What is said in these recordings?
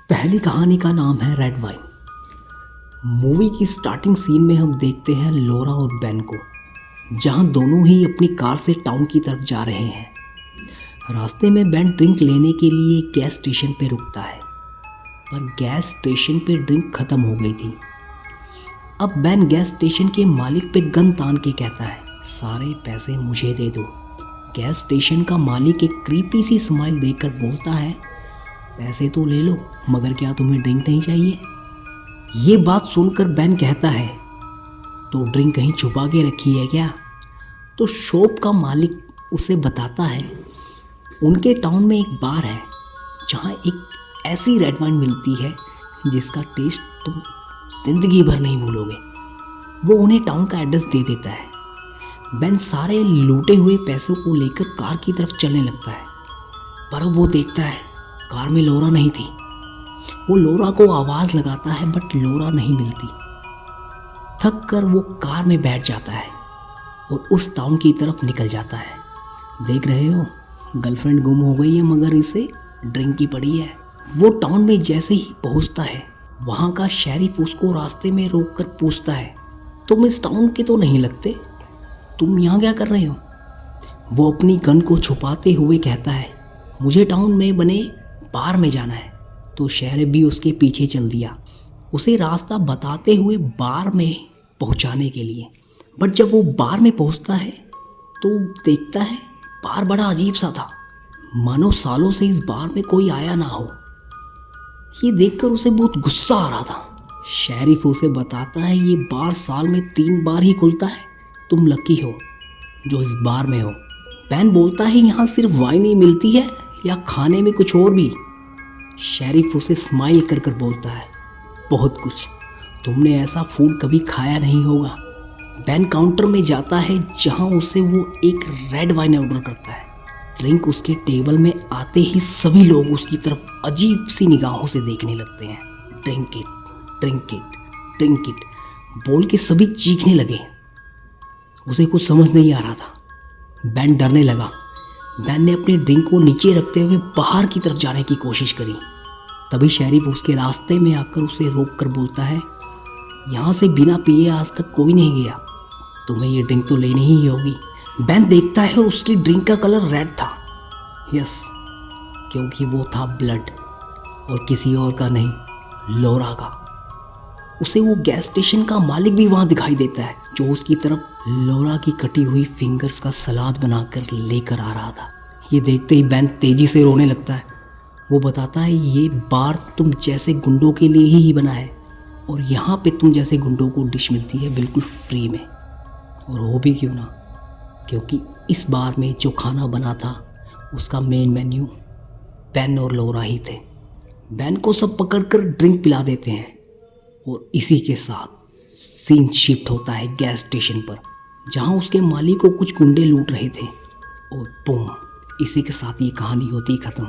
पहली कहानी का नाम है रेड वाइन। मूवी की स्टार्टिंग सीन में हम देखते हैं लोरा और बेन को, जहां दोनों ही अपनी कार से टाउन की तरफ जा रहे हैं। रास्ते में बेन ड्रिंक लेने के लिए गैस स्टेशन पे रुकता है, पर गैस स्टेशन पे ड्रिंक खत्म हो गई थी। अब बेन गैस स्टेशन के मालिक पे गन तान के कहता है, सारे पैसे मुझे दे दो। गैस स्टेशन का मालिक एक क्रीपी सी स्माइल देकर बोलता है, पैसे तो ले लो, मगर क्या तुम्हें ड्रिंक नहीं चाहिए? ये बात सुनकर बेन कहता है, तो ड्रिंक कहीं छुपा के रखी है क्या? तो शॉप का मालिक उसे बताता है, उनके टाउन में एक बार है जहाँ एक ऐसी रेड वाइन मिलती है जिसका टेस्ट तुम जिंदगी भर नहीं भूलोगे। वो उन्हें टाउन का एड्रेस दे देता है। बेन सारे लूटे हुए पैसों को लेकर कार की तरफ चलने लगता है, पर अब वो देखता है कार में लोरा नहीं थी। वो लोरा को आवाज़ लगाता है, बट लोरा नहीं मिलती। थक कर वो कार में बैठ जाता है और उस टाउन की तरफ निकल जाता है। देख रहे हो, गर्लफ्रेंड गुम हो गई है मगर इसे ड्रिंक की पड़ी है। वो टाउन में जैसे ही पहुंचता है, वहाँ का शेरिफ उसको रास्ते में रोक कर पूछता है, तुम इस टाउन के तो नहीं लगते, तुम यहाँ क्या कर रहे हो? वो अपनी गन को छुपाते हुए कहता है, मुझे टाउन में बने बार में जाना है। तो शेरिफ भी उसके पीछे चल दिया, उसे रास्ता बताते हुए बार में पहुंचाने के लिए। बट जब वो बार में पहुंचता है तो देखता है बार बड़ा अजीब सा था, मानो सालों से इस बार में कोई आया ना हो। ये देखकर उसे बहुत गुस्सा आ रहा था। शेरिफ उसे बताता है, ये बार साल में 3 बार ही खुलता है, तुम लकी हो जो इस बार में हो। बेन बोलता है, यहाँ सिर्फ वाइन ही मिलती है या खाने में कुछ और भी? शेरिफ उसे स्माइल कर कर बोलता है, बहुत कुछ, तुमने ऐसा फूड कभी खाया नहीं होगा। बेन काउंटर में जाता है जहां उसे वो एक रेड वाइन ऑर्डर करता है। ड्रिंक उसके टेबल में आते ही सभी लोग उसकी तरफ अजीब सी निगाहों से देखने लगते हैं। Drink it, drink it, drink it बोल के सभी चीखने लगे। उसे कुछ समझ नहीं आ रहा था। बेन डरने लगा। बेन ने अपनी ड्रिंक को नीचे रखते हुए बाहर की तरफ जाने की कोशिश करी। तभी शेरिफ उसके रास्ते में आकर उसे रोक कर बोलता है, यहाँ से बिना पिए आज तक कोई नहीं गया, तुम्हें ये ड्रिंक तो लेनी ही होगी। बेन देखता है उसकी ड्रिंक का कलर रेड था। यस, क्योंकि वो था ब्लड, और किसी और का नहीं, लोरा का। उसे वो गैस स्टेशन का मालिक भी वहाँ दिखाई देता है, जो उसकी तरफ लोरा की कटी हुई फिंगर्स का सलाद बनाकर लेकर आ रहा था। ये देखते ही बेन तेजी से रोने लगता है। वो बताता है, ये बार तुम जैसे गुंडों के लिए ही बना है, और यहाँ पे तुम जैसे गुंडों को डिश मिलती है बिल्कुल फ्री में। और हो भी क्यों ना, क्योंकि इस बार में जो खाना बना था उसका मेन मेन्यू बेन और लोरा ही थे। बेन को सब पकड़कर ड्रिंक पिला देते हैं, और इसी के साथ सीन शिफ्ट होता है गैस स्टेशन पर, जहां उसके मालिक को कुछ गुंडे लूट रहे थे। और बूम, इसी के साथ ये कहानी होती खत्म।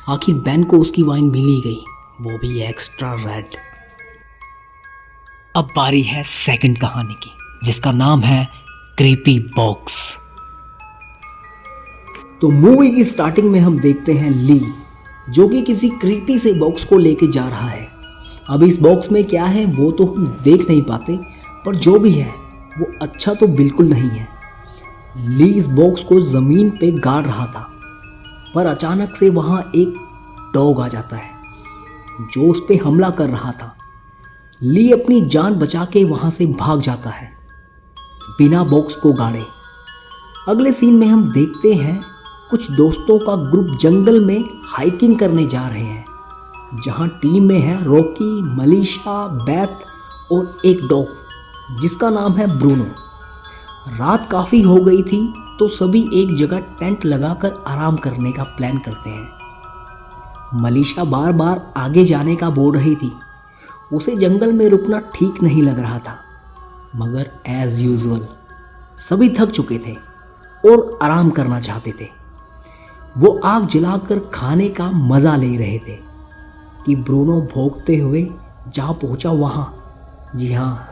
आखिर बेन को उसकी वाइन मिल ही गई, वो भी एक्स्ट्रा रेड। अब बारी है सेकंड कहानी की, जिसका नाम है क्रीपी बॉक्स। तो मूवी की स्टार्टिंग में हम देखते हैं ली, जो कि किसी क्रीपी से बॉक्स को लेके जा रहा है। अब इस बॉक्स में क्या है वो तो हम देख नहीं पाते, पर जो भी है वो अच्छा तो बिल्कुल नहीं है। ली इस बॉक्स को ज़मीन पे गाड़ रहा था, पर अचानक से वहाँ एक डॉग आ जाता है जो उस पे हमला कर रहा था। ली अपनी जान बचा के वहाँ से भाग जाता है बिना बॉक्स को गाड़े। अगले सीन में हम देखते हैं कुछ दोस्तों का ग्रुप जंगल में हाइकिंग करने जा रहे हैं, जहां टीम में है रॉकी, मलीशा, बेथ और एक डॉग जिसका नाम है ब्रूनो। रात काफ़ी हो गई थी तो सभी एक जगह टेंट लगाकर आराम करने का प्लान करते हैं। मलीशा बार बार आगे जाने का बोल रही थी, उसे जंगल में रुकना ठीक नहीं लग रहा था, मगर एज यूजुअल सभी थक चुके थे और आराम करना चाहते थे। वो आग जलाकर खाने का मज़ा ले रहे थे कि ब्रूनो भौंकते हुए जा पहुंचा वहाँ, जी हाँ,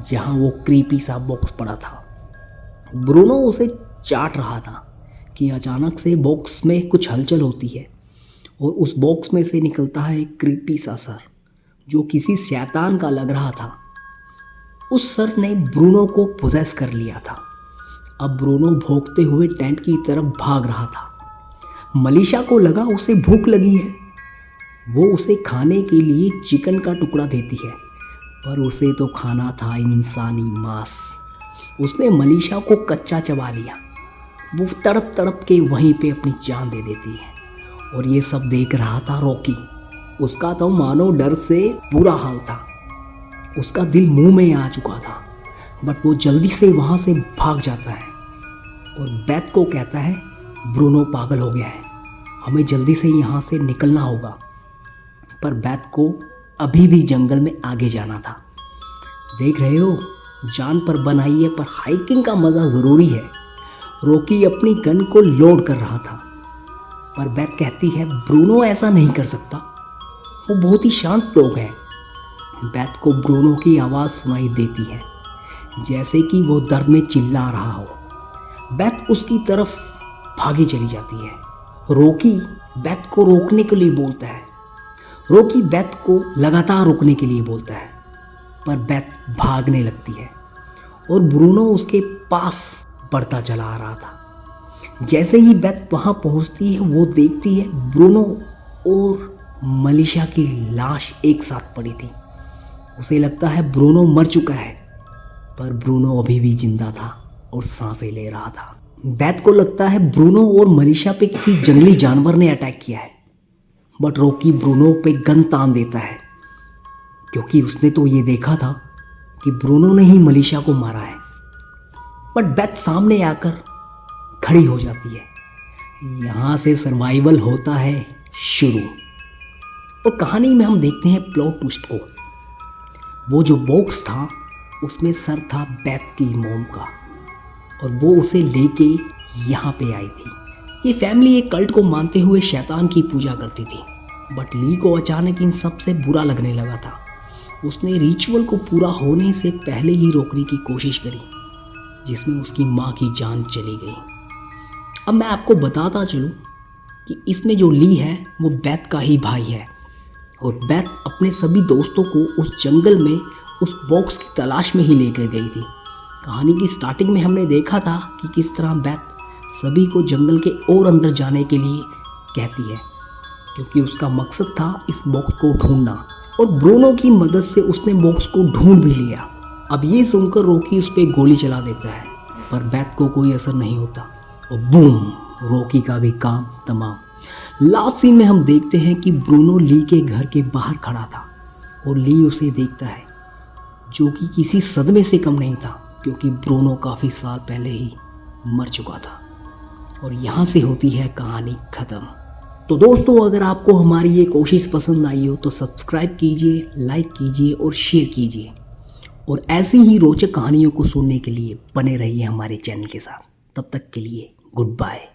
जहाँ वो क्रीपी सा बॉक्स पड़ा था। ब्रूनो उसे चाट रहा था कि अचानक से बॉक्स में कुछ हलचल होती है और उस बॉक्स में से निकलता है एक क्रीपी सा सर जो किसी शैतान का लग रहा था। उस सर ने ब्रूनो को पोजेस कर लिया था। अब ब्रूनो भौंकते हुए टेंट की तरफ भाग रहा था। मलीशा को लगा उसे भूख लगी है। वो उसे खाने के लिए चिकन का टुकड़ा देती है, पर उसे तो खाना था इंसानी मांस। उसने मलीशा को कच्चा चबा लिया। वो तड़प तड़प के वहीं पे अपनी जान दे देती है। और ये सब देख रहा था रॉकी। उसका तो मानो डर से बुरा हाल था। उसका दिल मुंह में आ चुका था, बट वो जल्दी से वहाँ से भाग जाता है और बेथ को कहता है ब्रूनो पागल हो गया है, हमें जल्दी से यहाँ से निकलना होगा। पर बेथ को अभी भी जंगल में आगे जाना था। देख रहे हो, जान पर बनाई है, पर हाइकिंग का मज़ा ज़रूरी है। रॉकी अपनी गन को लोड कर रहा था, पर बेथ कहती है ब्रूनो ऐसा नहीं कर सकता, वो बहुत ही शांत लोग हैं। बेथ को ब्रूनो की आवाज़ सुनाई देती है, जैसे कि वो दर्द में चिल्ला रहा हो। बेथ उसकी तरफ भागी चली जाती है। रॉकी बेथ को रोकने के लिए बोलता है। रॉकी बेथ को लगातार रोकने के लिए बोलता है, पर बेथ भागने लगती है और ब्रूनो उसके पास बढ़ता चला आ रहा था। जैसे ही बेथ वहाँ पहुँचती है, वो देखती है ब्रूनो और मलीशा की लाश एक साथ पड़ी थी। उसे लगता है ब्रूनो मर चुका है, पर ब्रूनो अभी भी जिंदा था और सांसें ले रहा था। बेथ को लगता है ब्रूनो और मलीशा पे किसी जंगली जानवर ने अटैक किया है, बट रॉकी ब्रूनो पे गन तान देता है, क्योंकि उसने तो ये देखा था कि ब्रूनो ने ही मलीशा को मारा है। बट बेथ सामने आकर खड़ी हो जाती है। यहाँ से सर्वाइवल होता है शुरू। और कहानी में हम देखते हैं प्लॉट ट्विस्ट को। वो जो बॉक्स था उसमें सर था बेथ की मॉम का, और वो उसे लेके यहाँ पे आई थी। ये फैमिली एक कल्ट को मानते हुए शैतान की पूजा करती थी, बट ली को अचानक इन सब से बुरा लगने लगा था। उसने रिचुअल को पूरा होने से पहले ही रोकने की कोशिश करी, जिसमें उसकी माँ की जान चली गई। अब मैं आपको बताता चलूँ कि इसमें जो ली है वो बेथ का ही भाई है, और बेथ अपने सभी दोस्तों को उस जंगल में उस बॉक्स की तलाश में ही लेकर गई थी। कहानी की स्टार्टिंग में हमने देखा था कि किस तरह बेथ सभी को जंगल के और अंदर जाने के लिए कहती है, क्योंकि उसका मकसद था इस बॉक्स को ढूंढना, और ब्रूनो की मदद से उसने बॉक्स को ढूंढ भी लिया। अब ये सुनकर रॉकी उस पर गोली चला देता है, पर बेथ को कोई असर नहीं होता, और बूम, रॉकी का भी काम तमाम। लास्ट सीन में हम देखते हैं कि ब्रूनो ली के घर के बाहर खड़ा था और ली उसे देखता है, जो कि किसी सदमे से कम नहीं था, क्योंकि ब्रूनो काफ़ी साल पहले ही मर चुका था। और यहाँ से होती है कहानी ख़त्म। तो दोस्तों, अगर आपको हमारी ये कोशिश पसंद आई हो तो सब्सक्राइब कीजिए, लाइक कीजिए और शेयर कीजिए, और ऐसी ही रोचक कहानियों को सुनने के लिए बने रहिए हमारे चैनल के साथ। तब तक के लिए गुड बाय।